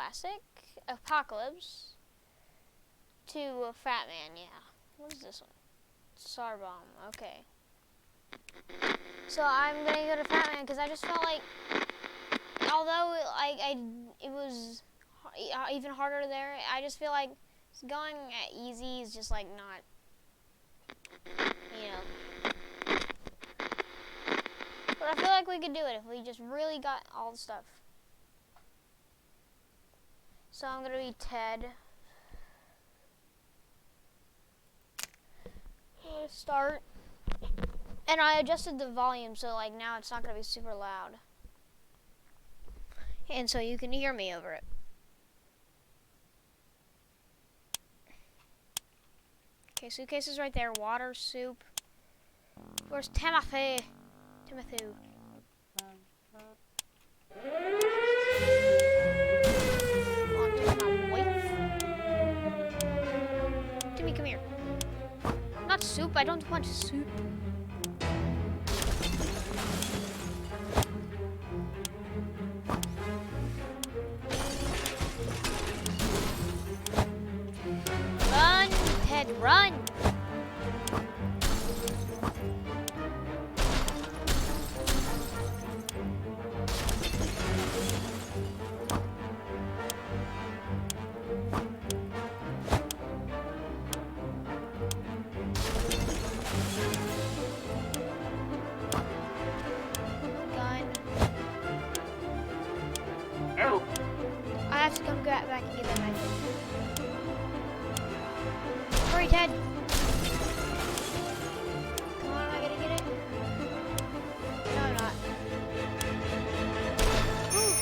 Classic, Apocalypse, to Fat Man, yeah. What is this one? Sarbomb, okay. So I'm gonna go to Fat Man because I just felt like, although it was even harder there, I just feel like going at easy is just like not, you know. But I feel like we could do it if we just really got all the stuff. So I'm gonna be Ted. Start. And I adjusted the volume so like now it's not gonna be super loud. And so you can hear me over it. Okay, suitcase is right there. Water, soup. Where's Timothy? Timothy. Timmy, come here. Not soup. I don't want soup. Run, Ted, run! I have to come back and get that knife. Hurry, Ted. Come on, am I gonna get it? No, I'm not. Whew.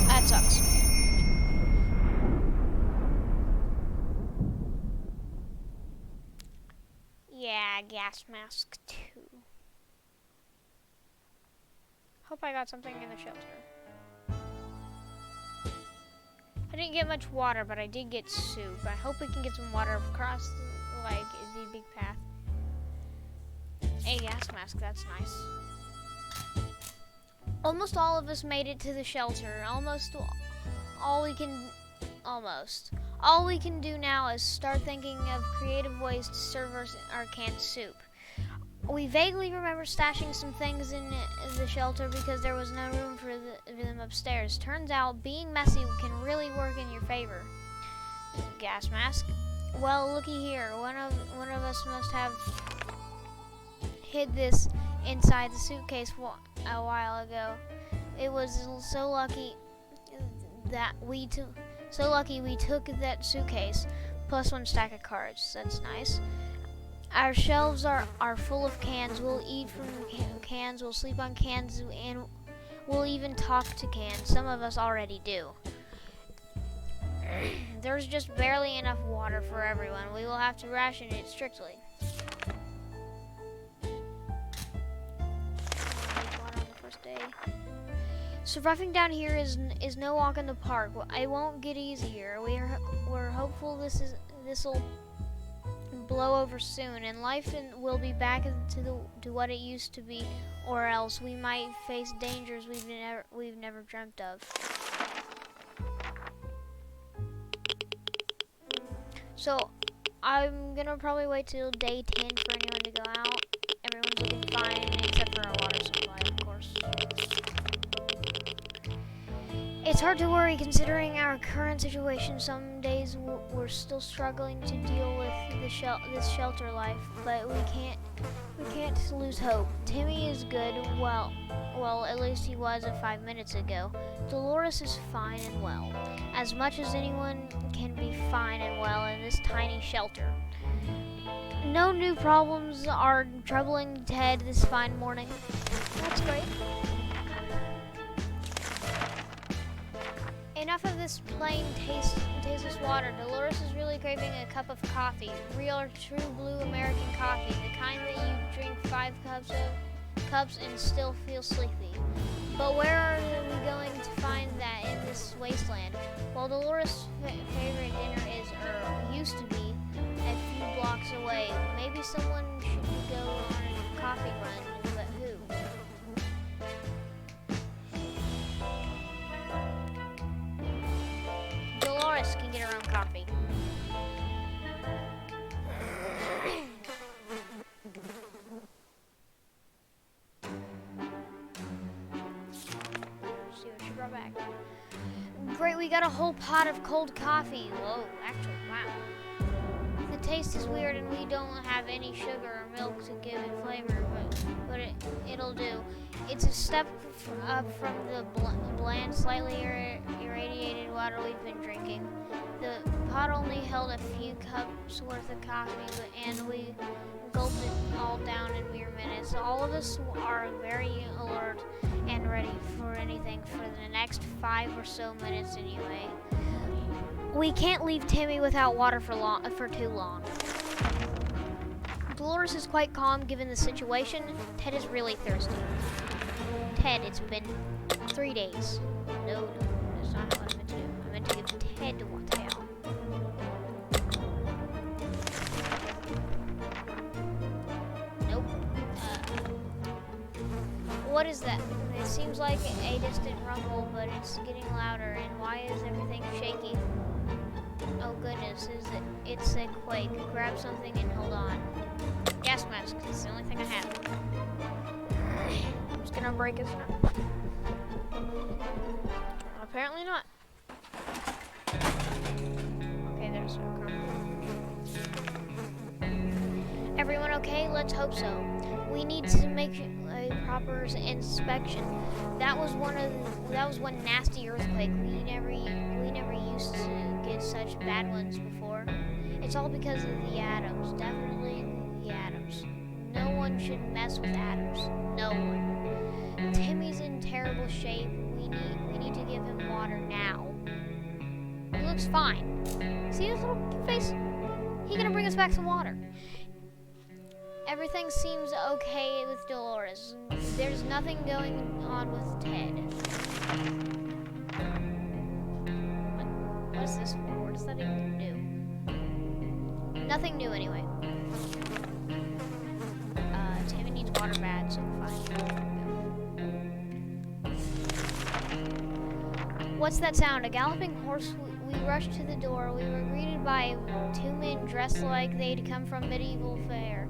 That sucks. Yeah, gas mask 2. Hope I got something in the shelter. I didn't get much water, but I did get soup. I hope we can get some water across the big path. A gas mask, that's nice. Almost all of us made it to the shelter. All we can do now is start thinking of creative ways to serve our canned soup. We vaguely remember stashing some things in the shelter because there was no room for them upstairs. Turns out being messy can really work in your favor. Gas mask. Well, looky here. One of us must have hid this inside the suitcase a while ago. It was so lucky we took that suitcase plus 1 stack of cards. That's nice. Our shelves are full of cans. We'll eat from cans, we'll sleep on cans, and we'll even talk to cans. Some of us already do. There's just barely enough water for everyone. We will have to ration it strictly. Water on the first day. Surviving down here is no walk in the park. It won't get easier. We're hopeful this'll blow over soon, and life will be back to what it used to be, or else we might face dangers we've never dreamt of. So I'm gonna probably wait till day 10 for anyone to go out. Everyone's looking fine except for our water supply, of course. It's hard to worry considering our current situation. Some days we're still struggling to deal with this shelter life, but we can't lose hope. Timmy is good. Well, at least he was 5 minutes ago. Dolores is fine and well, as much as anyone can be fine and well in this tiny shelter. No new problems are troubling Ted this fine morning. That's great. Enough of this plain tasteless water. Dolores is really craving a cup of coffee. Real or true blue American coffee. The kind that you drink 5 cups and still feel sleepy. But where are we going to find that in this wasteland? Well, Dolores' favorite dinner used to be a few blocks away. Maybe someone should go on a coffee run, but who? else can get her own coffee. See what she brought back. Great, we got a whole pot of cold coffee. Whoa, actually, wow. The taste is weird and we don't have any sugar or milk to give it flavor, but it'll do. It's a step up from the bland, slightly irradiated water we've been drinking. The pot only held a few cups worth of coffee, and we gulped it all down in mere minutes. All of us are very alert and ready for anything for the next 5 or so minutes anyway. We can't leave Timmy without water for too long. Dolores is quite calm given the situation. Ted is really thirsty. Ted, it's been 3 days. No, that's not what I meant to do. I meant to give Ted water. Nope. What is that? It seems like a distant rumble, but it's getting louder. And why is everything shaky? Oh goodness, it's a quake. Grab something and hold on. Gas mask, it's the only thing I have. I'm just gonna break this now. Apparently not. Okay, there's no car. Everyone okay? Let's hope so. We need to make a proper inspection. That was one nasty earthquake. We never used to get such bad ones before. It's all because of the atoms. Definitely the atoms. No one should mess with atoms. No one. Timmy's in terrible shape. We need to give him water now. He looks fine. See his little face? He's gonna bring us back some water. Everything seems okay with Dolores. There's nothing going on with Ted. What is this for? What does that even do? Nothing new anyway. Timmy needs water bad, so fine. What's that sound? A galloping horse? We rushed to the door. We were greeted by 2 men dressed like they'd come from a medieval fair.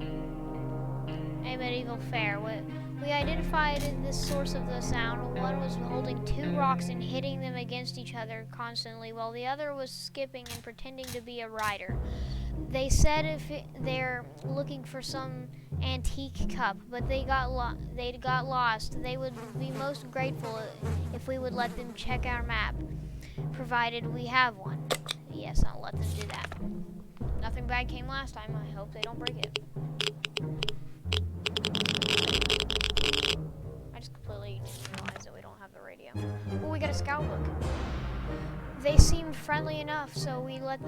We identified the source of the sound. One was holding 2 rocks and hitting them against each other constantly, while the other was skipping and pretending to be a rider. They said they're looking for some antique cup, but they got lost. They would be most grateful if we would let them check our map, provided we have one. Yes, I'll let them do that. Nothing bad came last time. I hope they don't break it. I just completely didn't realize that we don't have the radio. Well, we got a scout book. They seemed friendly enough, so we let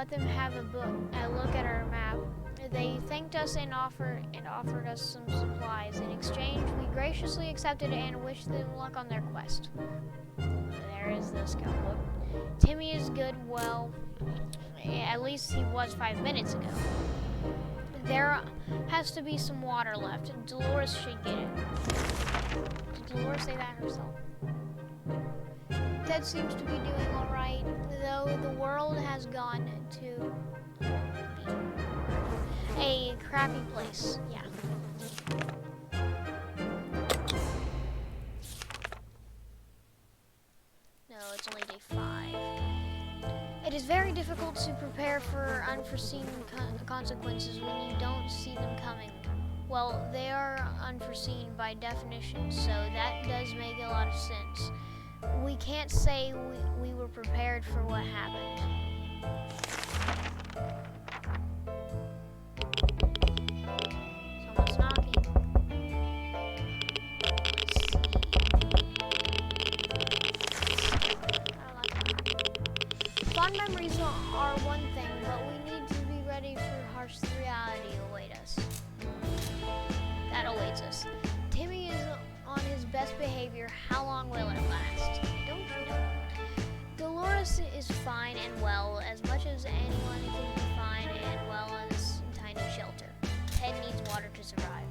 them have a look at our map. They thanked us and offered us some supplies. In exchange, we graciously accepted and wished them luck on their quest. There is the scout book. Timmy is good. Well, at least he was 5 minutes ago. There has to be some water left. Dolores should get it. Did Dolores say that herself? Ted seems to be doing alright, though the world has gone to a crappy place. Yeah. No, it's only day 5. It is very difficult to prepare for unforeseen consequences when you don't see them coming. Well, they are unforeseen by definition, so that does make a lot of sense. We can't say we were prepared for what happened. Someone's knocking. Fond memories are one thing, but we need to be ready for harsh reality to await us. That awaits us. Timmy is on his best behavior. How long will it last? Don't you know? Dolores is fine and well, as much as anyone can be fine and well in this tiny shelter. Ted needs water to survive.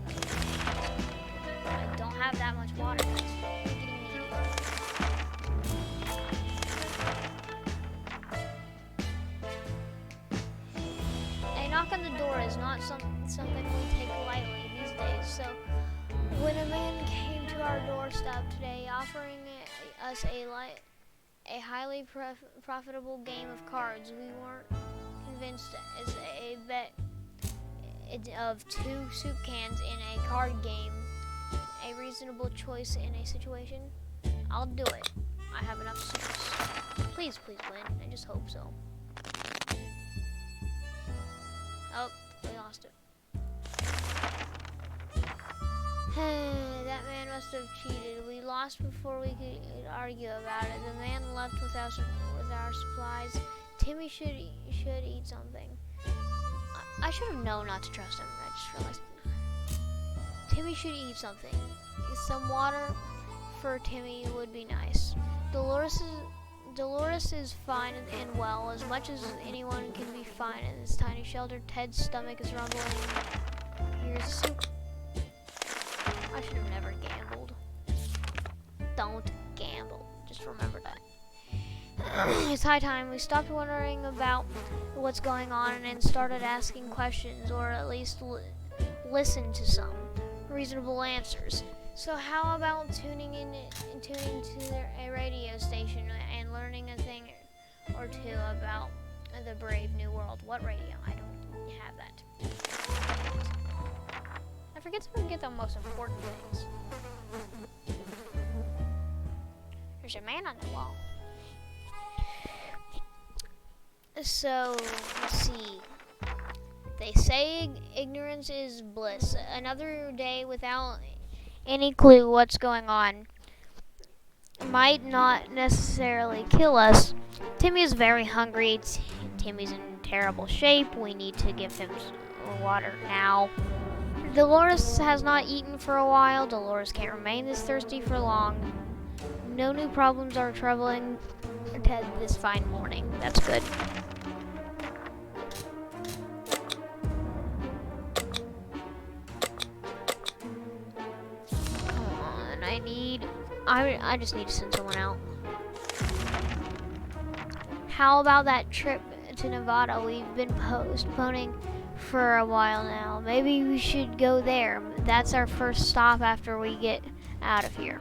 I don't have that much water. It's getting needy. not something we take lightly these days. So when a man came to our doorstep today offering us a highly profitable game of cards, we weren't convinced as a bet of 2 soup cans in a card game a reasonable choice in a situation. I'll do it. I have enough soups. Please win. I just hope so. Oh, we lost it. That man must have cheated. We lost before we could argue about it. The man left with our supplies. Timmy should eat something. I should have known not to trust him. I just realized. Timmy should eat something. Some water for Timmy would be nice. Dolores is fine and well, as much as anyone can be fine in this tiny shelter. Ted's stomach is rumbling. Here's the soup. I should have never gambled. Don't gamble. Just remember that. It's high time we stopped wondering about what's going on and started asking questions, or at least listen to some reasonable answers. So how about tuning to a radio station and learning a thing or two about the brave new world? What radio? I don't have that. I forget to get the most important things. There's a man on the wall. So, let's see. They say ignorance is bliss. Another day without any clue what's going on might not necessarily kill us. Timmy is very hungry. Timmy's in terrible shape. We need to give him water now. Dolores has not eaten for a while. Dolores can't remain this thirsty for long. No new problems are troubling Ted this fine morning. That's good. I just need to send someone out. How about that trip to Nevada we've been postponing for a while now? Maybe we should go there. That's our first stop after we get out of here.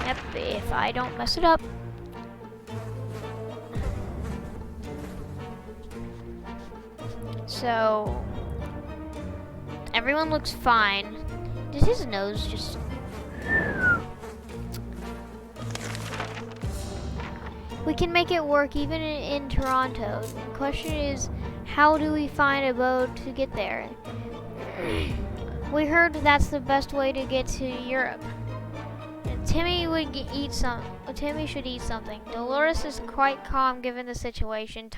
Yep, if I don't mess it up. So, everyone looks fine. Did his nose just... We can make it work even in Toronto. The question is, how do we find a boat to get there? We heard that's the best way to get to Europe. Timmy should eat something. Dolores is quite calm given the situation.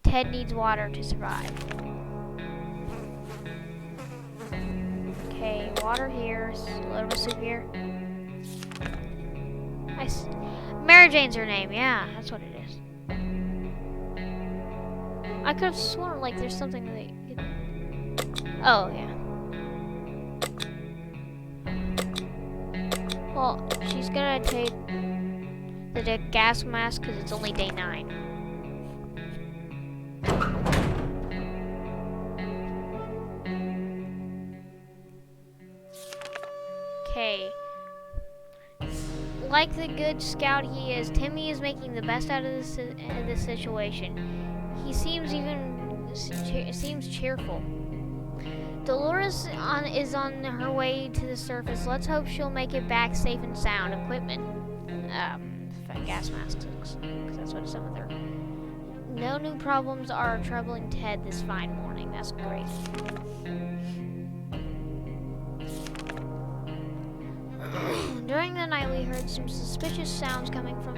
Ted needs water to survive. Okay, water here, a little bit of soup here. Mary Jane's her name, yeah, that's what it is. I could have sworn like there's something that oh, yeah. Well, she's gonna take the gas mask because it's only day 9. Okay. Like the good scout he is, Timmy is making the best out of this situation. He seems cheerful. Dolores is on her way to the surface. Let's hope she'll make it back safe and sound. Equipment, gas masks, because that's what some of their. No new problems are troubling Ted this fine morning. That's great. During the night, we heard some suspicious sounds coming from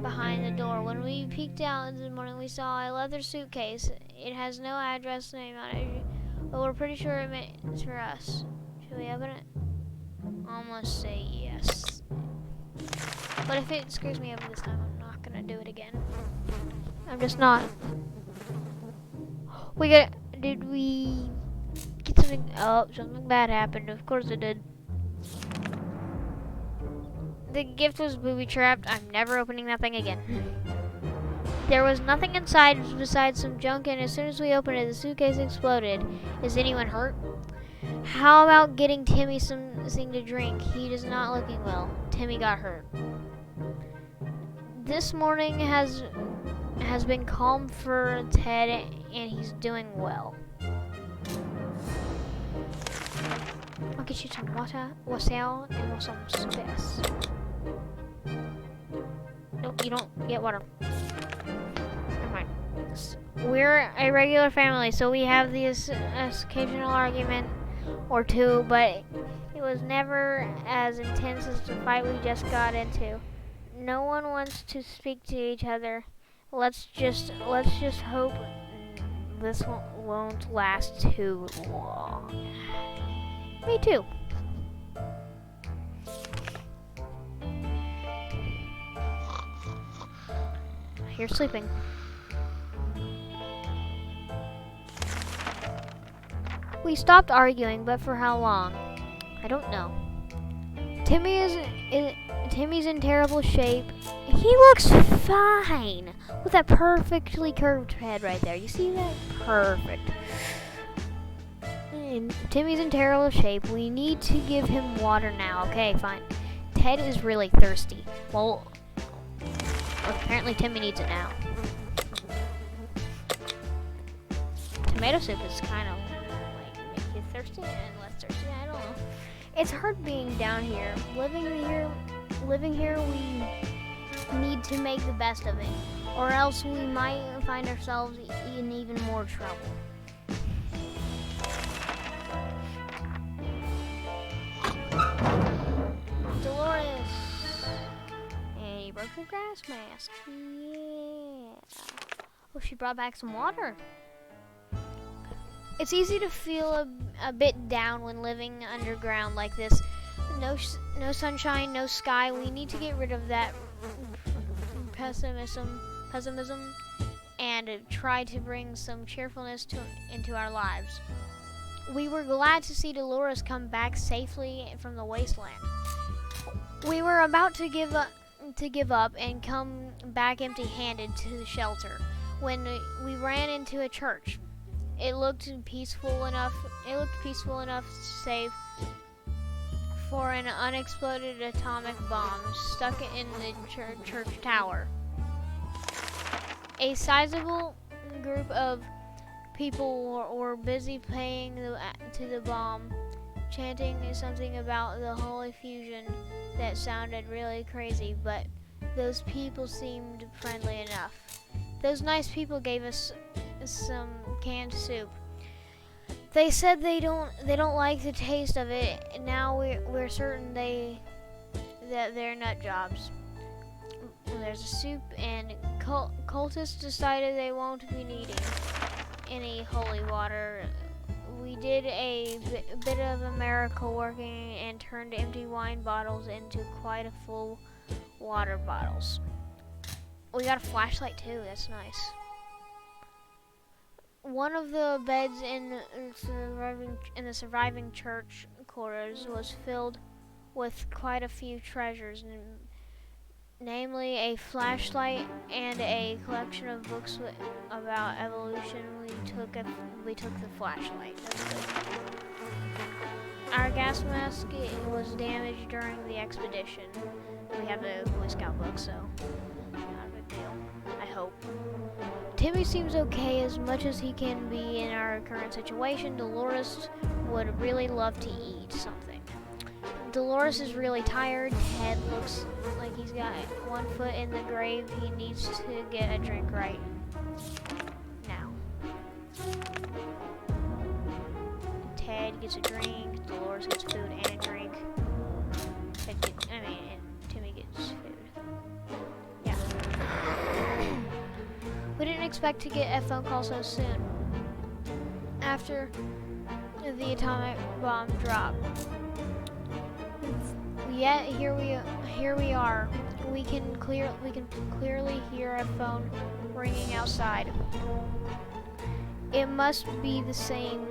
behind the door. When we peeked out in the morning, we saw a leather suitcase. It has no address name on it, but we're pretty sure it's for us. Should we open it? I'm gonna say yes. But if it screws me over this time, I'm not gonna do it again. I'm just not. Did we get something? Oh, something bad happened. Of course it did. The gift was booby trapped. I'm never opening that thing again. There was nothing inside besides some junk, and as soon as we opened it, the suitcase exploded. Is anyone hurt? How about getting Timmy something to drink? He is not looking well. Timmy got hurt. This morning has been calm for Ted, and he's doing well. I'll get you some water, wassail, and some spice. Nope, you don't get water. Never mind. We're a regular family, so we have this occasional argument or two, but it was never as intense as the fight we just got into. No one wants to speak to each other. Let's just hope this won't last too long. Me too. You're sleeping. We stopped arguing, but for how long? I don't know. Timmy's in terrible shape. He looks fine with that perfectly curved head right there. You see that? Perfect. And Timmy's in terrible shape. We need to give him water now. Okay, fine. Ted is really thirsty. Well, apparently Timmy needs it now. Tomato soup is kind of like make you thirsty and less thirsty. I don't know. It's hard being down here. Living here, we need to make the best of it, or else we might find ourselves in even more trouble. Dolores, and you broke your gas mask. Yeah. Oh, she brought back some water. It's easy to feel a bit down when living underground like this. No sunshine, no sky. We need to get rid of that pessimism, and try to bring some cheerfulness into our lives. We were glad to see Dolores come back safely from the wasteland. We were about to give up and come back empty-handed to the shelter when we ran into a church. It looked peaceful enough safe for an unexploded atomic bomb stuck in the church tower. A sizable group of people were busy playing to the bomb, chanting something about the Holy Fusion that sounded really crazy, but those people seemed friendly enough. Those nice people gave us some canned soup. They said they don't like the taste of it. Now we're certain that they're nut jobs. There's a soup, and cultists decided they won't be needing any holy water. We did a bit of a miracle working and turned empty wine bottles into quite a full water bottles. We got a flashlight too. That's nice. One of the beds in the surviving church quarters was filled with quite a few treasures, namely a flashlight and a collection of books about evolution. We took the flashlight. That's good. Our gas mask was damaged during the expedition. We have a Boy Scout book, so not a big deal. I hope. Timmy seems okay as much as he can be in our current situation. Dolores would really love to eat something. Dolores is really tired. Ted looks like he's got one foot in the grave. He needs to get a drink right now. Ted gets a drink. Dolores gets food and a drink. And Timmy gets food. Yeah. We didn't expect to get a phone call so soon after the atomic bomb dropped. Yet here we are. We can clearly hear a phone ringing outside. It must be the same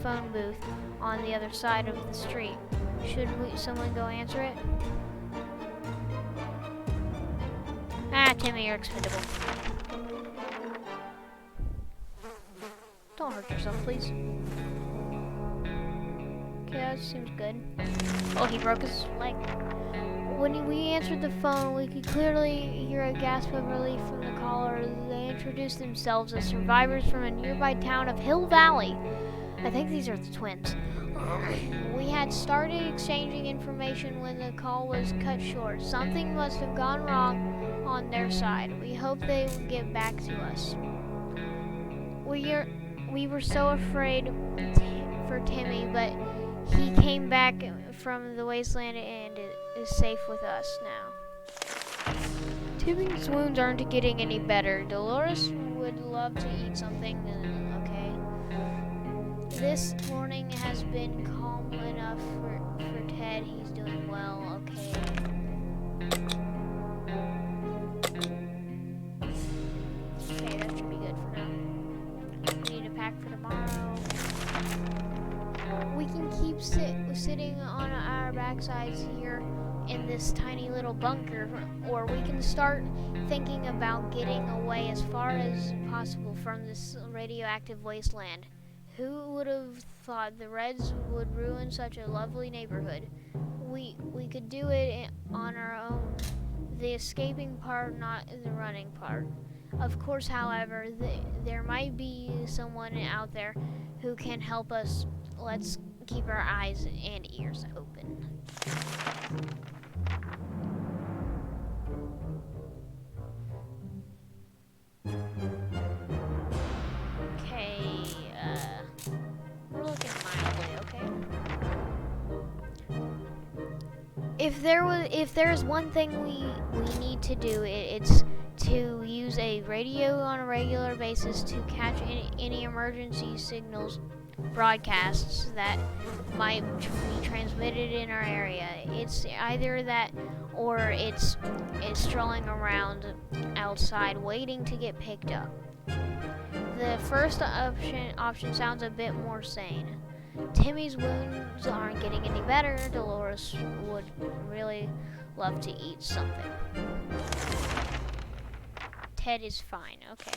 phone booth on the other side of the street. Should someone go answer it? Timmy, you're expendable. Don't hurt yourself, please. Okay, that seems good. Oh, he broke his leg. When we answered the phone, we could clearly hear a gasp of relief from the caller. They introduced themselves as survivors from a nearby town of Hill Valley. I think these are the twins. We had started exchanging information when the call was cut short. Something must have gone wrong on their side. We hope they will get back to us. We were so afraid for Timmy, but he came back from the wasteland and is safe with us now. Timmy's wounds aren't getting any better. Dolores would love to eat something. Okay. This morning has been calm enough for Ted. He's doing well. Okay. Okay, that should be good for now. We need to pack for tomorrow. We can keep sitting on our backsides here in this tiny little bunker, or we can start thinking about getting away as far as possible from this radioactive wasteland. Who would have thought the Reds would ruin such a lovely neighborhood? We could do it on our own. The escaping part, not the running part. Of course, however, there might be someone out there who can help us. Let's keep our eyes and ears open. Okay, we're looking mildly, okay? If there's one thing we need to do, it's to use a radio on a regular basis to catch any emergency signals broadcasts that might be transmitted in our area. It's either that or it's strolling around outside waiting to get picked up. The first option sounds a bit more sane. Timmy's wounds aren't getting any better. Dolores would really love to eat something. Ted is fine. Okay.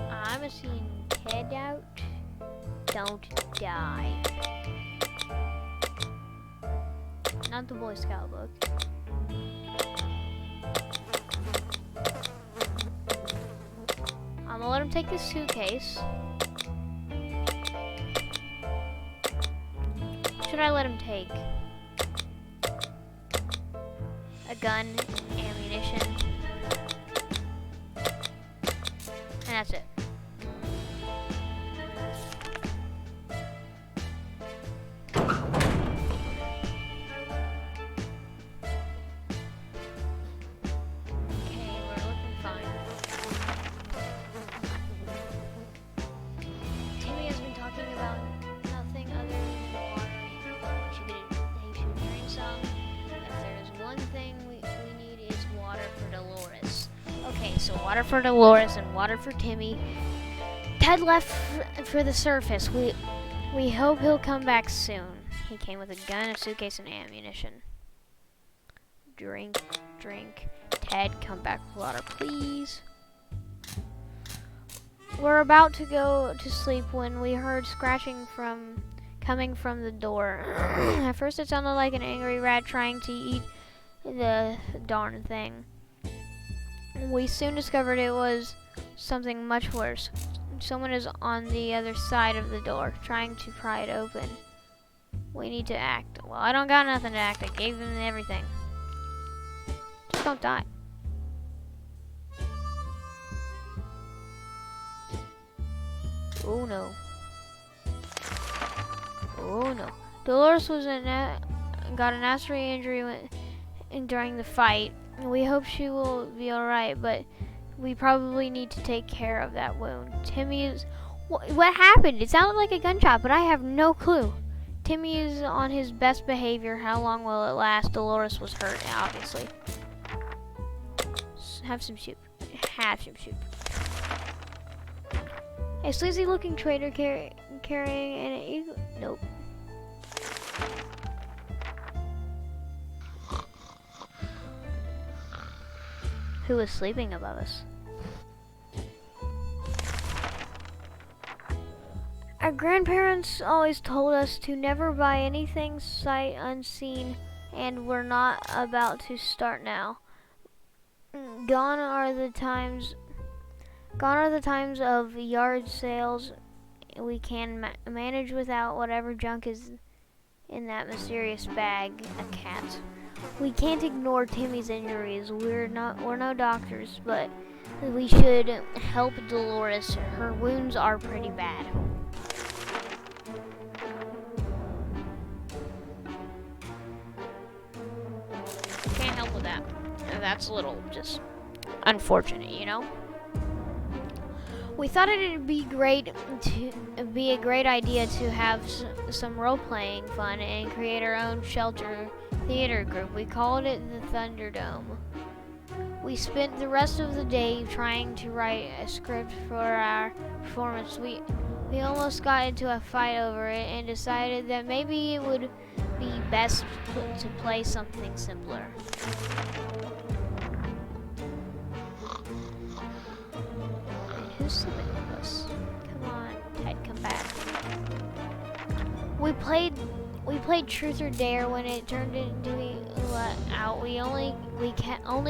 I'm seeing Ted out. Don't die. Not the Boy Scout book. I'm gonna let him take this suitcase. What should I let him take? A gun, ammunition, and that's it. So water for Dolores and water for Timmy. Ted left for the surface. We hope he'll come back soon. He came with a gun, a suitcase, and ammunition. Drink. Ted, come back with water, please. We're about to go to sleep when we heard scratching coming from the door. At first it sounded like an angry rat trying to eat the darn thing. We soon discovered it was something much worse. Someone is on the other side of the door, trying to pry it open. We need to act. Well, I don't got nothing to act. I gave him everything. Just don't die. Oh no. Oh no. Dolores was got a nasty injury during the fight. We hope she will be alright, but we probably need to take care of that wound. Timmy is... What happened? It sounded like a gunshot, but I have no clue. Timmy is on his best behavior. How long will it last? Dolores was hurt, obviously. Have some soup. Have some soup. A sleazy-looking traitor carrying an eagle... Nope. Who was sleeping above us? Our grandparents always told us to never buy anything sight unseen, and we're not about to start now. Gone are the times of yard sales. We can manage without whatever junk is in that mysterious bag, a cat. We can't ignore Timmy's injuries. We're no doctors, but we should help Dolores. Her wounds are pretty bad. Can't help with that. That's a little just unfortunate, you know? We thought it'd be a great idea to have some role-playing fun and create our own shelter theater group. We called it the Thunderdome. We spent the rest of the day trying to write a script for our performance. We almost got into a fight over it and decided that maybe it would be best to play something simpler. Who's sleeping with us? Come on, Ted, come back. We played Truth or Dare. When it turned into out, we only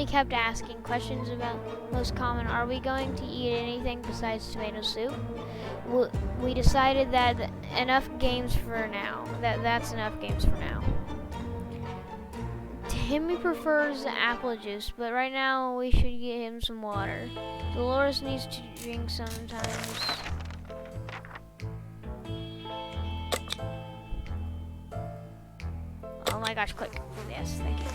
kept asking questions about most common. Are we going to eat anything besides tomato soup? We decided that enough games for now. That's enough games for now. Timmy prefers apple juice, but right now we should get him some water. Dolores needs to drink sometimes. Oh my gosh, click. Yes, thank you.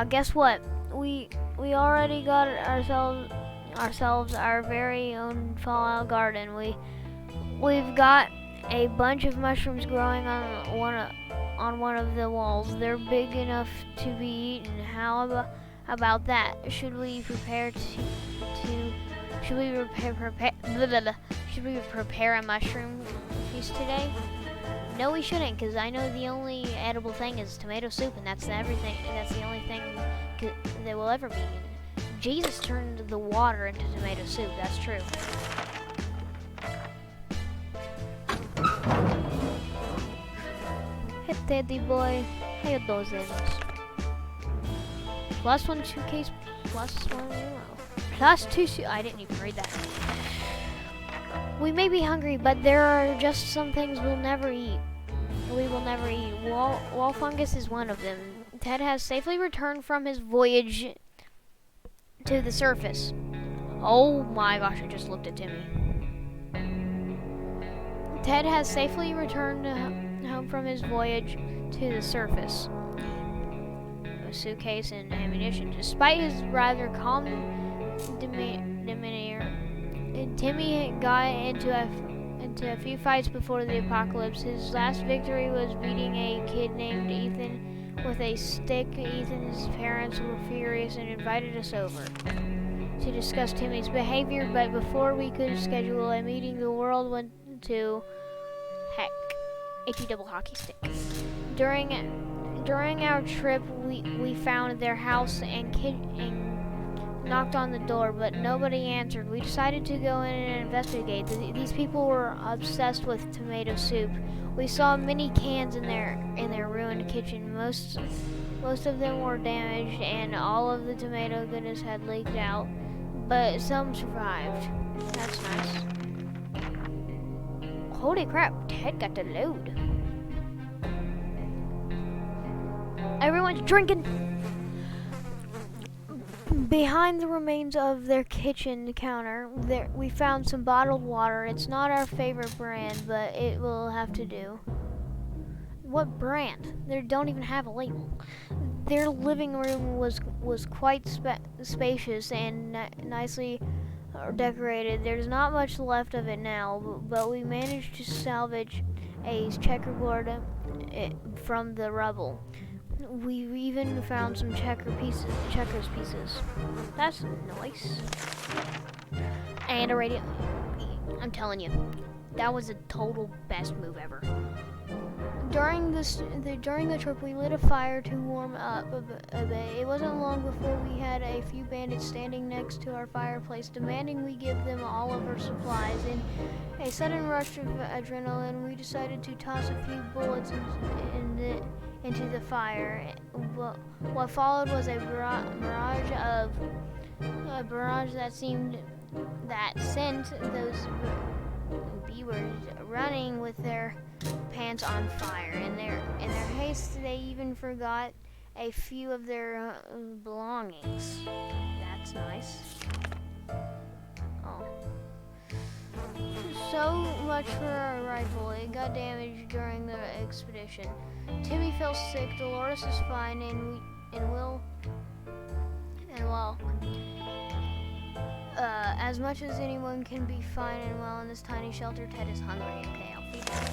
Guess what? We already got ourselves our very own Fallout garden. We've got a bunch of mushrooms growing on one of the walls. They're big enough to be eaten. How about that? Should we prepare a mushroom feast today? No, we shouldn't, because I know the only edible thing is tomato soup, and that's everything. And that's the only thing that will ever be eaten. Jesus turned the water into tomato soup. That's true. Hey, Teddy boy. How you doing? Plus one suitcase. Plus one. Plus two. I didn't even read that. We may be hungry, but there are just some things we will never eat. Wall fungus is one of them. Ted has safely returned from his voyage to the surface. Oh my gosh, I just looked at Timmy. Ted has safely returned home from his voyage to the surface. A suitcase and ammunition. Despite his rather calm demeanor, Timmy got into a few fights before the apocalypse. His last victory was beating a kid named Ethan with a stick. Ethan's parents were furious and invited us over to discuss Timmy's behavior, but before we could schedule a meeting, the world went to heck. AT double hockey stick. During our trip, we found their house and knocked on the door, but nobody answered. We decided to go in and investigate. These people were obsessed with tomato soup. We saw many cans in their ruined kitchen. Most of them were damaged, and all of the tomato goodness had leaked out, but some survived. That's nice. Holy crap, Ted got the load. Everyone's drinking. Behind the remains of their kitchen counter, we found some bottled water. It's not our favorite brand, but it will have to do. What brand? They don't even have a label. Their living room was quite spacious and nicely decorated. There's not much left of it now, but we managed to salvage a checkerboard from the rubble. We even found some checkers pieces. That's nice. And a radio. I'm telling you, That was a total best move ever. During the trip, we lit a fire to warm up a bit. It wasn't long before we had a few bandits standing next to our fireplace, demanding we give them all of our supplies. In a sudden rush of adrenaline, we decided to toss a few bullets into the fire. What followed was a barrage that sent those beavers running with their pants on fire. In their haste, they even forgot a few of their belongings. That's nice. Oh. So much for our rifle. It got damaged during the expedition. Timmy fell sick. Dolores is fine, as much as anyone can be fine and well in this tiny shelter, Ted is hungry. Okay, I'll feed him.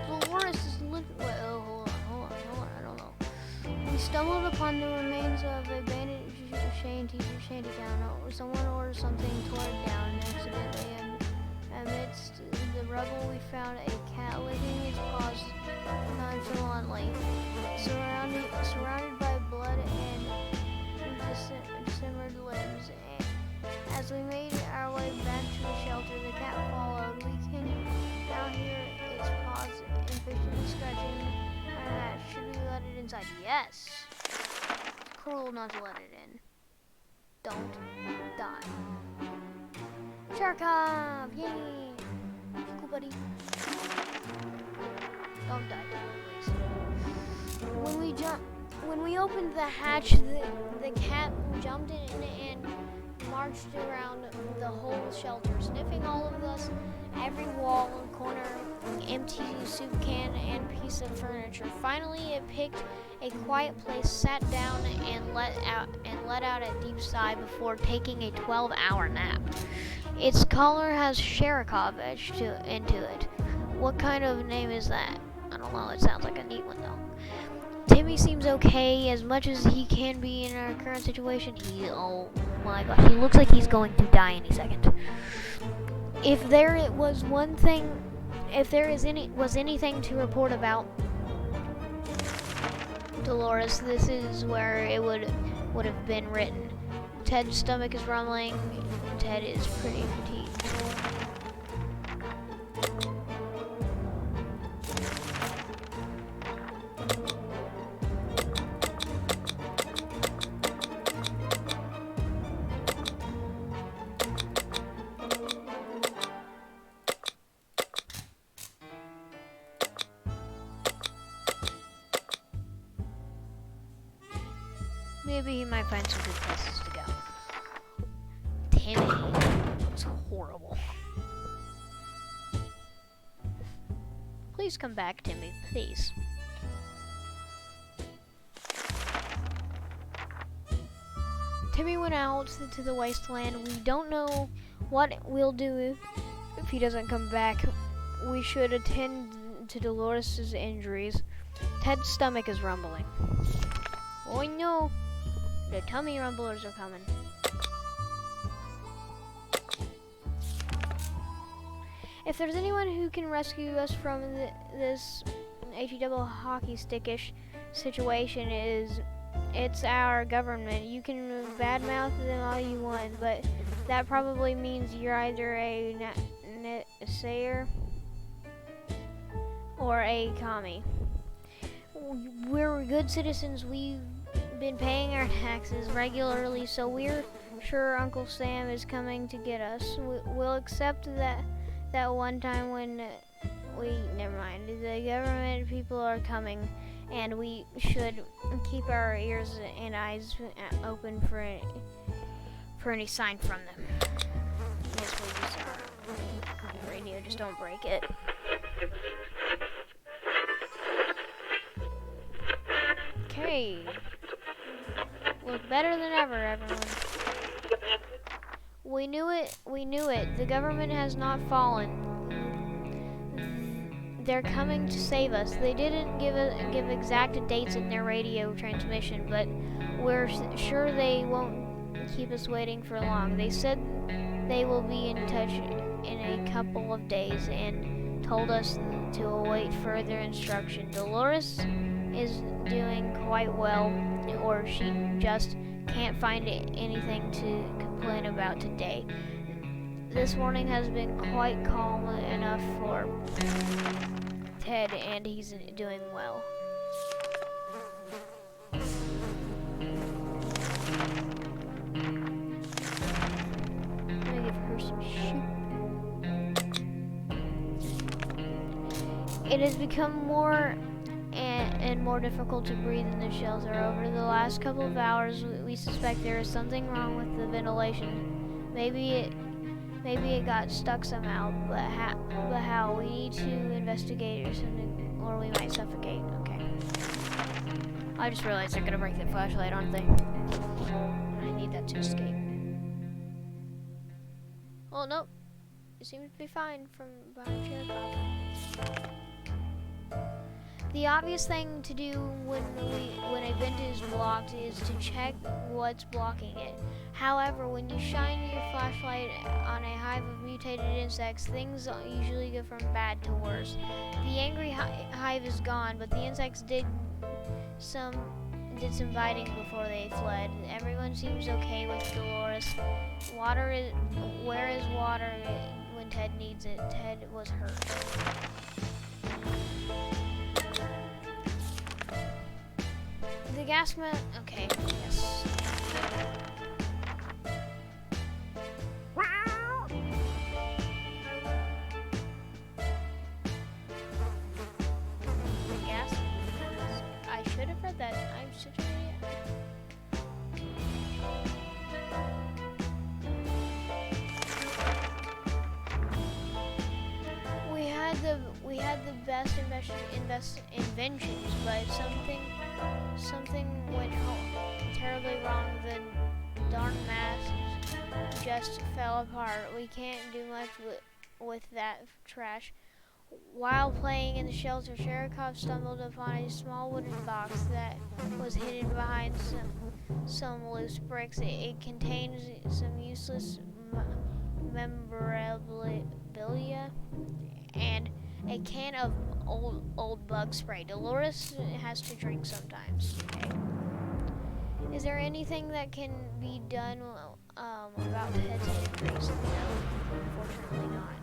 Dolores is hold on, I don't know. We stumbled upon the remains of a bandit shantytown. Someone ordered something tore it down, and accidentally, amidst the rubble, we found a cat licking its paws nonchalantly, surrounded by blood and dismembered limbs. And as we made our way back to the shelter, the cat followed. We can now hear its paws impatiently scratching our hatch. Should we let it inside? Yes. It's cruel not to let it in. Don't die. Charkov! Yay! Cool, buddy. Don't die, please. When we opened the hatch, the cat jumped in and marched around the whole shelter, sniffing all of us, every wall and corner, empty soup can and piece of furniture. Finally, it picked a quiet place, sat down, and let out a deep sigh before taking a 12-hour nap. Its collar has Sharikov etched into it. What kind of name is that? I don't know. It sounds like a neat one though. Timmy seems okay, as much as he can be in our current situation. Oh my god, he looks like he's going to die any second. If there was anything to report about Dolores, this is where it would have been written. Ted's stomach is rumbling. Ted is pretty fatigued. Maybe he might find some good places to go. Timmy looks horrible. Please come back, Timmy, please. Timmy went out to the wasteland. We don't know what we'll do if he doesn't come back. We should attend to Dolores' injuries. Ted's stomach is rumbling. Oh no! The tummy rumblers are coming. If there's anyone who can rescue us from this HE-double hockey stickish situation, it's our government. You can badmouth them all you want, but that probably means you're either a naysayer or a commie. We're good citizens. We've been paying our taxes regularly, so we're sure Uncle Sam is coming to get us. We'll accept that one time when never mind. The government people are coming, and we should keep our ears and eyes open for any sign from them. Yes, we'll use our radio. Just don't break it. Okay. Look better than ever, everyone. We knew it. The government has not fallen. they're coming to save us. They didn't give exact dates in their radio transmission, but we're sure they won't keep us waiting for long. They said they will be in touch in a couple of days and told us to await further instruction. Dolores is doing quite well, or she just can't find anything to complain about today. This morning has been quite calm enough for Ted, and he's doing well. I'm gonna give her some soup. It has become more and more difficult to breathe in the shelter. Over the last couple of hours, we suspect there is something wrong with the ventilation. Maybe it got stuck somehow, but how? We need to investigate or we might suffocate. Okay. I just realized they're gonna break the flashlight, aren't they? I need that to escape. Well, nope. It seems to be fine from behind Sherikov. The obvious thing to do when a vent is blocked is to check what's blocking it. However, when you shine your flashlight on a hive of mutated insects, things usually go from bad to worse. The angry hive is gone, but the insects did some biting before they fled. Everyone seems okay with Dolores. Where is water when Ted needs it? Ted was hurt. The gas man. Okay, yes. The gas. I should have read that. I'm such an idiot. We had the best inventions, but something went terribly wrong. The darn masts just fell apart. We can't do much with that trash. While playing in the shelter, Sherikov stumbled upon a small wooden box that was hidden behind some loose bricks. It contained some useless memorabilia and a can of old bug spray. Dolores has to drink sometimes. Okay. Is there anything that can be done about Ted's injuries? No, unfortunately not.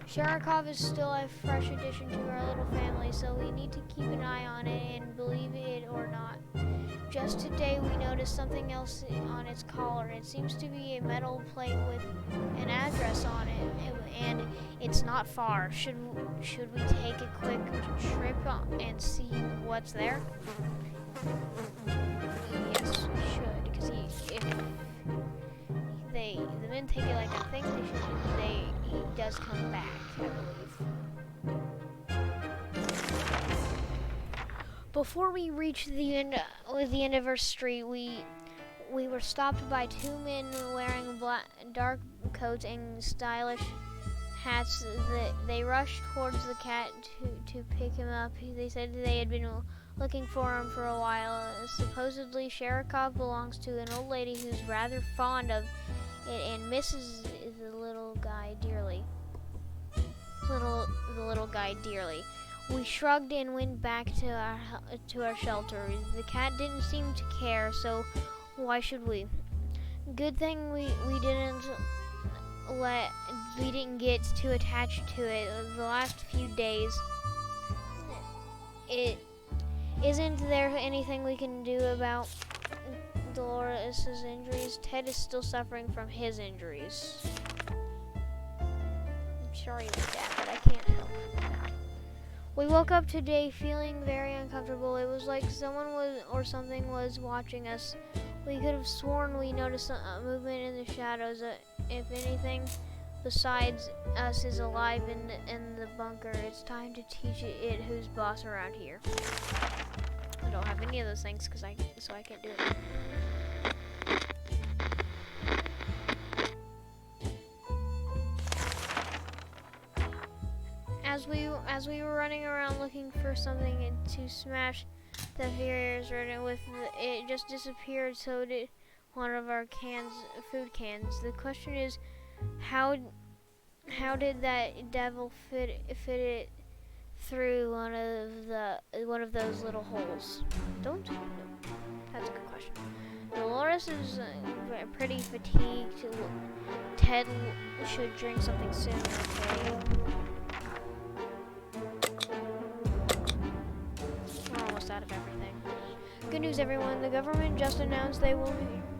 Sherikov is still a fresh addition to our little family, so we need to keep an eye on it, and believe it or not, just today we noticed something else on its collar. It seems to be a metal plate with an address on it, and it's not far. Should we take a quick trip and see what's there? Yes, we should, because if the men take it like I think they should, he does come back, I believe. Before we reached the end of our street, we were stopped by two men wearing dark coats and stylish hats. They rushed towards the cat to pick him up. They said they had been looking for him for a while. Supposedly, Sherikov belongs to an old lady who's rather fond of it and misses the little guy dearly. The little guy dearly. We shrugged and went back to our shelter. The cat didn't seem to care, so why should we? Good thing we didn't get too attached to it the last few days. Isn't there anything we can do about Dolores' injuries? Ted is still suffering from his injuries. I'm sorry about that, but I can't help. We woke up today feeling very uncomfortable. It was like someone something was watching us. We could have sworn we noticed a movement in the shadows. If anything besides us is alive in the bunker, it's time to teach it who's boss around here. I don't have any of those things so I can't do it. we were running around looking for something to smash the furious rodent with, it just disappeared. So did one of our food cans. The question is, how did that devil fit it through one of those little holes? Don't know. That's a good question. Dolores is pretty fatigued. Ted should drink something soon, okay? We're almost out of everything. Good news, everyone. The government just announced they will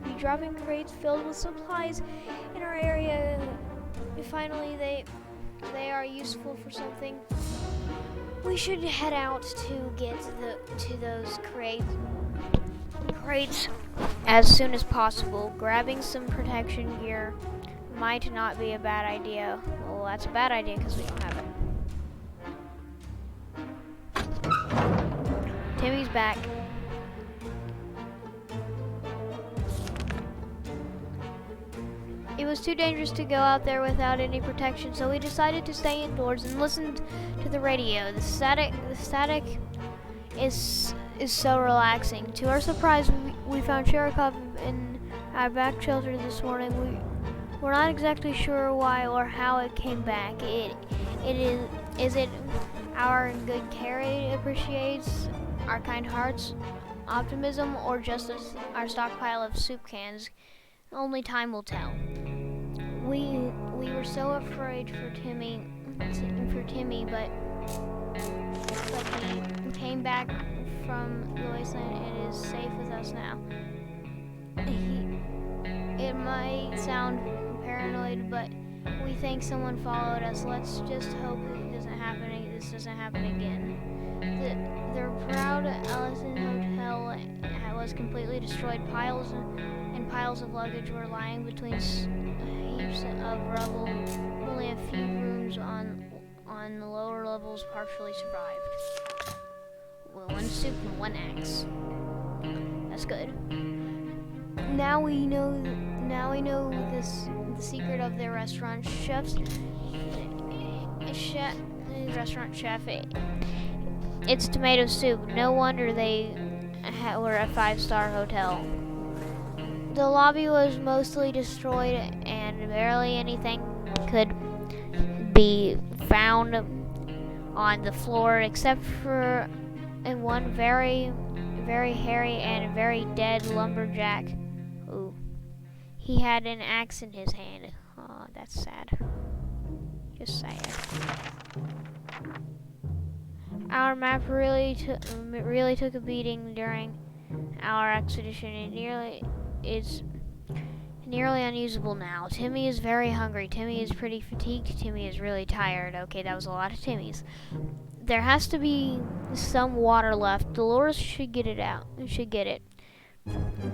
be dropping crates filled with supplies in our area. Finally, they are useful for something. We should head out to get to those crates as soon as possible. Grabbing some protection gear might not be a bad idea. Well, that's a bad idea because we don't have it. Timmy's back. It was too dangerous to go out there without any protection, so we decided to stay indoors and listen to the radio. The static is so relaxing. To our surprise, we found Sherikov in our back shelter this morning. We're not exactly sure why or how it came back. Is it our good care it appreciates, our kind hearts, optimism, or just our stockpile of soup cans? Only time will tell. We were so afraid for Timmy, but he came back from the wasteland and is safe with us now. It might sound paranoid, but we think someone followed us. Let's just hope this doesn't happen again. The proud Ellison Hotel was completely destroyed. Piles of luggage were lying between heaps of rubble. Only a few rooms on the lower levels partially survived. Well, one soup and one axe. That's good. Now we know the secret of their restaurant restaurant chef. It's tomato soup. No wonder they were a 5-star hotel. The lobby was mostly destroyed and barely anything could be found on the floor except for one very, very hairy and very dead lumberjack. Ooh. He had an axe in his hand. Oh, that's sad. Just sad. Our map really took a beating during our expedition. It's nearly unusable now. Timmy is very hungry. Timmy is pretty fatigued. Timmy is really tired. Okay, that was a lot of Timmys. There has to be some water left. Dolores should get it out. Should get it.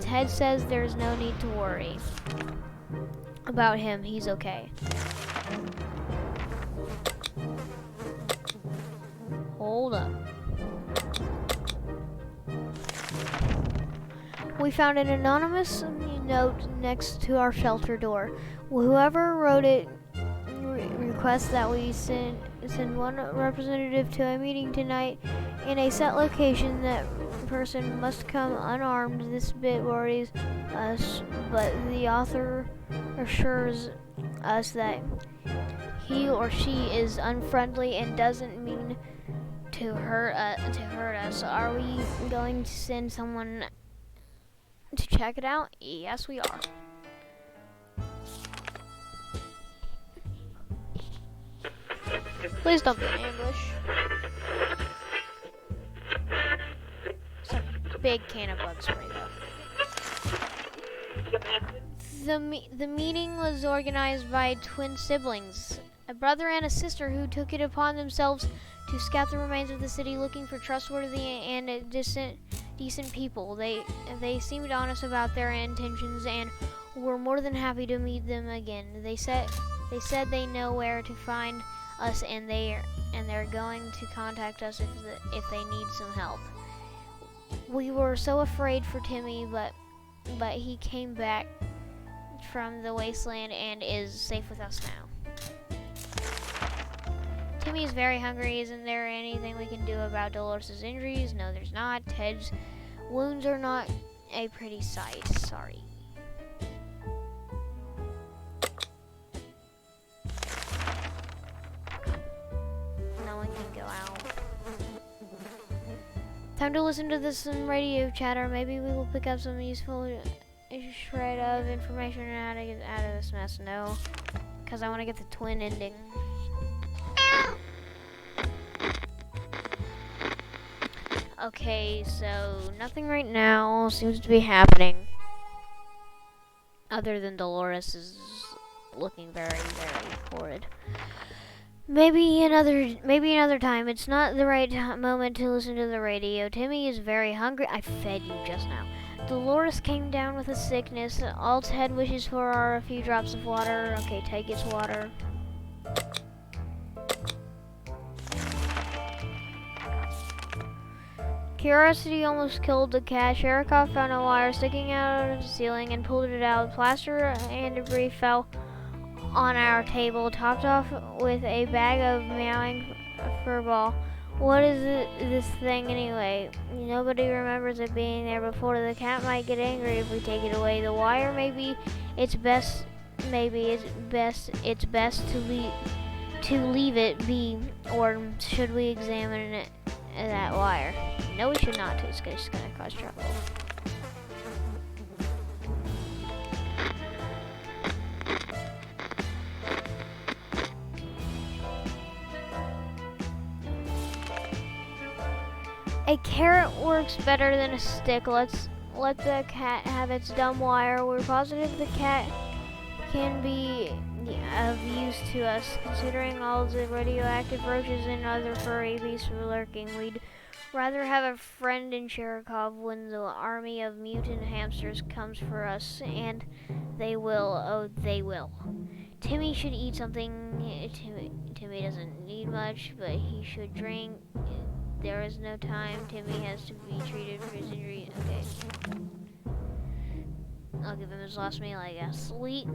Ted says there's no need to worry about him. He's okay. Hold up. We found an anonymous note next to our shelter door. Whoever wrote it requests that we send one representative to a meeting tonight in a set location. That person must come unarmed. This bit worries us, but the author assures us that he or she is unfriendly and doesn't mean to hurt us. Are we going to send someone to check it out? Yes, we are. Please don't be an ambush. It's a big can of bug spray, though. The meeting was organized by twin siblings, a brother and a sister, who took it upon themselves to scout the remains of the city, looking for trustworthy and decent people. They seemed honest about their intentions and were more than happy to meet them again. They said they know where to find us, and they're going to contact us if they need some help. We were so afraid for Timmy, but he came back from the wasteland and is safe with us now. Timmy is very hungry. Isn't there anything we can do about Dolores' injuries? No, there's not. Ted's wounds are not a pretty sight. Sorry. No one can go out. Time to listen to this radio chatter. Maybe we will pick up some useful shred of information on how to get out of this mess. No, because I want to get the twin ending. Okay, so nothing right now seems to be happening. Other than Dolores is looking very, very horrid. Maybe another time. It's not the right moment to listen to the radio. Timmy is very hungry. I fed you just now. Dolores came down with a sickness. All Ted wishes for are a few drops of water. Okay, Ted gets water. Curiosity almost killed the cat. Sherikov found a wire sticking out of the ceiling and pulled it out. Plaster and debris fell on our table, topped off with a bag of meowing furball. What is this thing anyway? Nobody remembers it being there before. The cat might get angry if we take it away. The wire, maybe it's best to leave it be, or should we examine it, that wire? No, we should not. It's just gonna cause trouble. A carrot works better than a stick. Let's let the cat have its dumb wire. We're positive the cat can be of use to us. Considering all the radioactive roaches and other furry beasts lurking, we'd rather have a friend in Sherikov when the army of mutant hamsters comes for us. And they will. Oh, they will. Timmy should eat something. Timmy doesn't need much, but he should drink. There is no time. Timmy has to be treated for his injury. Okay. I'll give him his last meal, I guess. Late.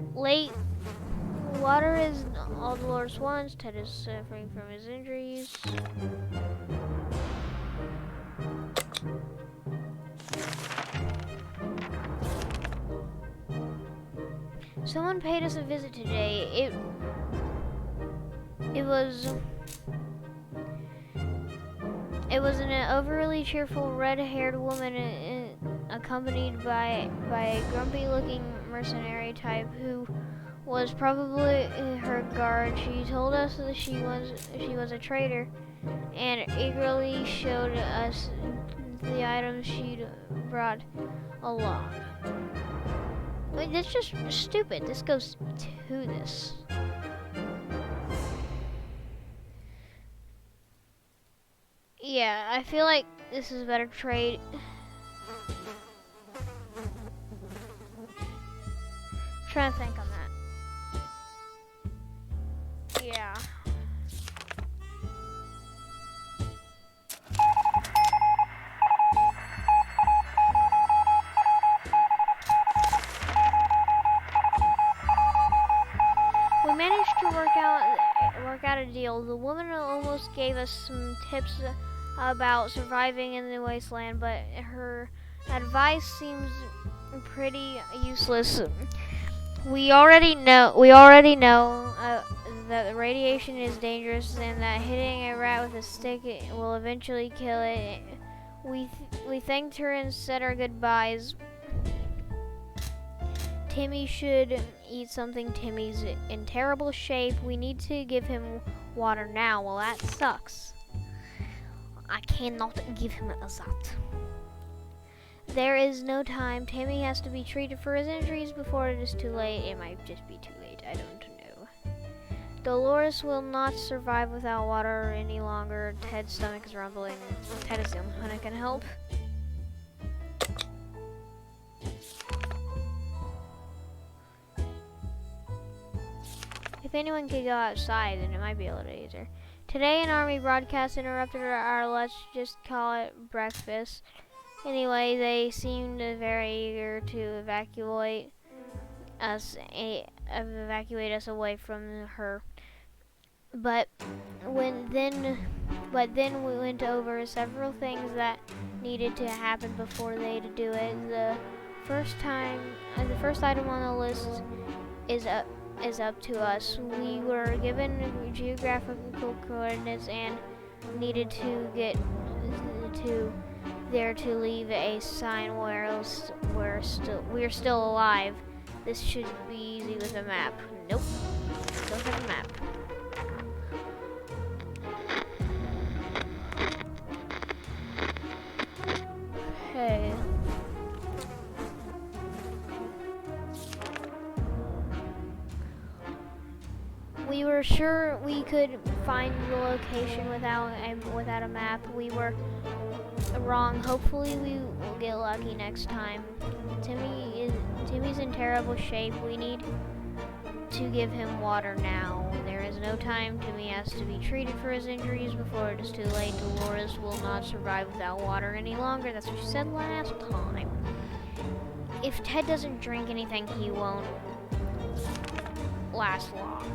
Water is all Dolores wants. Ted is suffering from his injuries. Someone paid us a visit today. It was an overly cheerful red-haired woman accompanied by a grumpy-looking mercenary type who was probably her guard. She told us that she was a traitor and eagerly showed us the items she'd brought along. Wait, that's just stupid. This goes to this. Yeah, I feel like this is a better trade. Trying to think on that. Yeah. We managed to work out a deal. The woman almost gave us some tips about surviving in the wasteland, but her advice seems pretty useless. We already know that the radiation is dangerous and that hitting a rat with a stick will eventually kill it. We thanked her and said our goodbyes. Timmy should eat something. Timmy's in terrible shape. We need to give him water now. Well, that sucks. I cannot give him that. There is no time. Timmy has to be treated for his injuries before it is too late. It might just be too late. I don't know. Dolores will not survive without water any longer. Ted's stomach is rumbling. Ted is the only one that can help. If anyone could go outside, then it might be a little easier. Today, an army broadcast interrupted our let's just call it breakfast. Anyway, they seemed very eager to evacuate us away from her. But when then but then we went over several things that needed to happen before they'd do it. The first item on the list is up to us. We were given geographical coordinates and needed to get to there to leave a sign where we're still alive. This should be easy with a map. Nope, don't have a map. Okay. We were sure we could find the location without a map. We were wrong. Hopefully we will get lucky next time. Timmy's in terrible shape. We need to give him water now. There is no time. Timmy has to be treated for his injuries before it is too late. Dolores will not survive without water any longer. That's what she said last time. If Ted doesn't drink anything, he won't last long.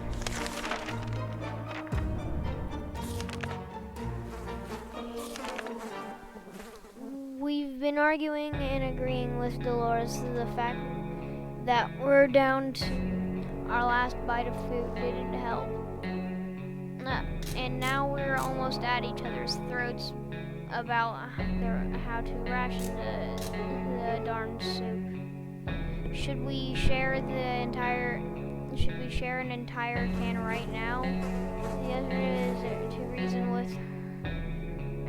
We've been arguing and agreeing with Dolores. The fact that we're down to our last bite of food didn't help. And now we're almost at each other's throats about how to ration the darn soup. Should we share an entire can right now? The other is to reason with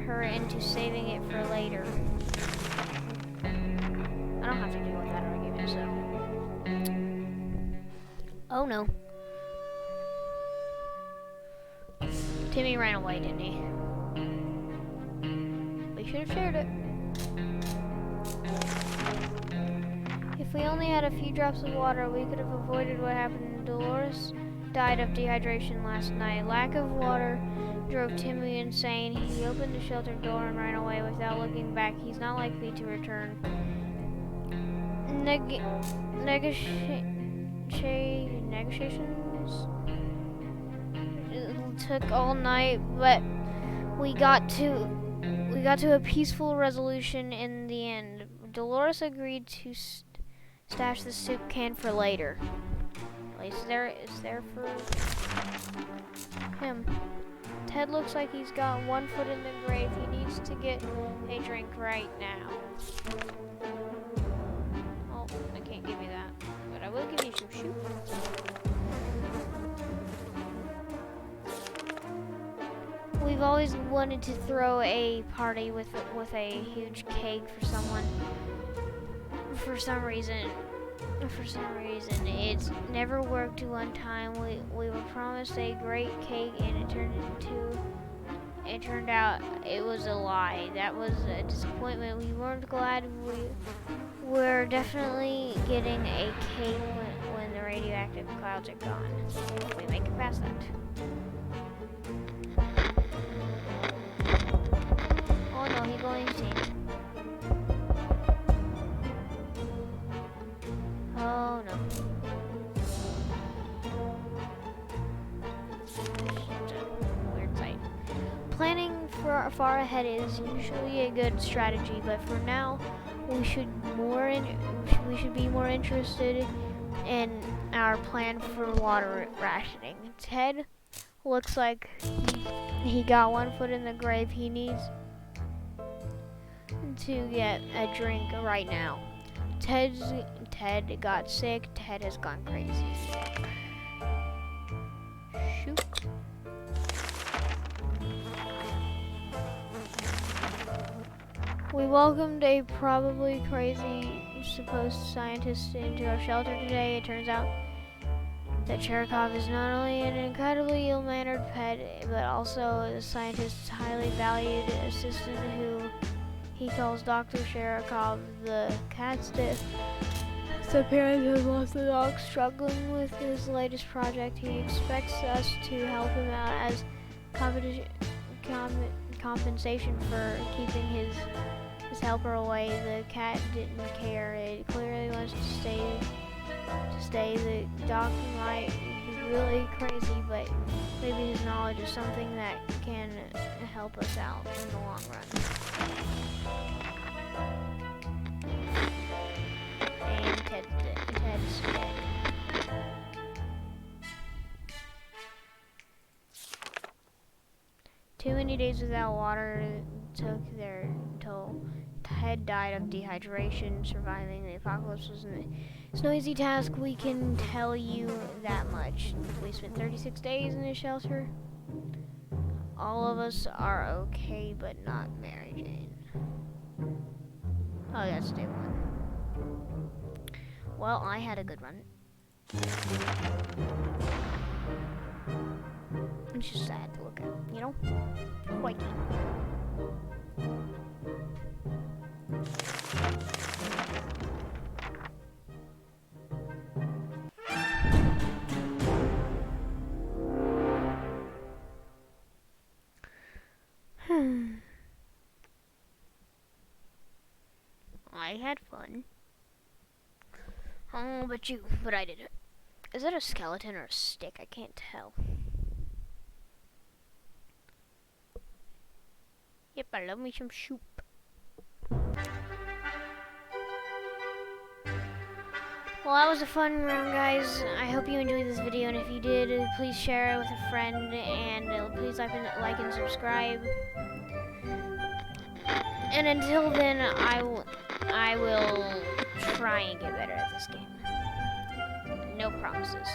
her into saving it for later. I don't have to deal with that argument, so. Oh no. Timmy ran away, didn't he? We should have shared it. If we only had a few drops of water, we could have avoided what happened. Dolores died of dehydration last night. Lack of water drove Timmy insane. He opened the shelter door and ran away without looking back. He's not likely to return. Negotiations took all night, but we got to a peaceful resolution in the end. Dolores agreed to stash the soup can for later. At least it's there for him. Ted looks like he's got one foot in the grave. He needs to get a drink right now. Oh, I can't give you that, but I will give you some soup. We've always wanted to throw a party with a huge cake for someone. For some reason, it's never worked one time. We were promised a great cake, and it turned out it was a lie. That was a disappointment. We weren't glad. We're definitely getting a cake when the radioactive clouds are gone. If we make it past that. Oh no, he's going insane. Oh no. Weird sight. Planning for far ahead is usually a good strategy, but for now, we should be more interested in our plan for water rationing. Ted looks like he got one foot in the grave. He needs to get a drink right now. Ted got sick. Ted has gone crazy. Shoot. We welcomed a probably crazy supposed scientist into our shelter today. It turns out that Cherekov is not only an incredibly ill-mannered pet, but also a scientist's highly valued assistant who he calls Dr. Cherekov the cat stiff. So parents have lost the dog struggling with his latest project. He expects us to help him out as compensation for keeping his helper away. The cat didn't care. It clearly wants to stay to stay. The doctor might be really crazy, but maybe his knowledge is something that can help us out in the long run. And Ted's dead. Too many days without water took their toll. Ted died of dehydration. Surviving the apocalypse it's no easy task, we can tell you that much. We spent 36 days in this shelter. All of us are okay, but not Mary Jane. Oh, that's day one. Well, I had a good run. It's just sad to look at, you know? Quite. I had fun. I don't know about you, but I did it. Is that a skeleton or a stick? I can't tell. Yep, I love me some soup. Well, that was a fun round, guys. I hope you enjoyed this video, and if you did, please share it with a friend, and please like and subscribe. And until then, I will try and get better at this game. No promises.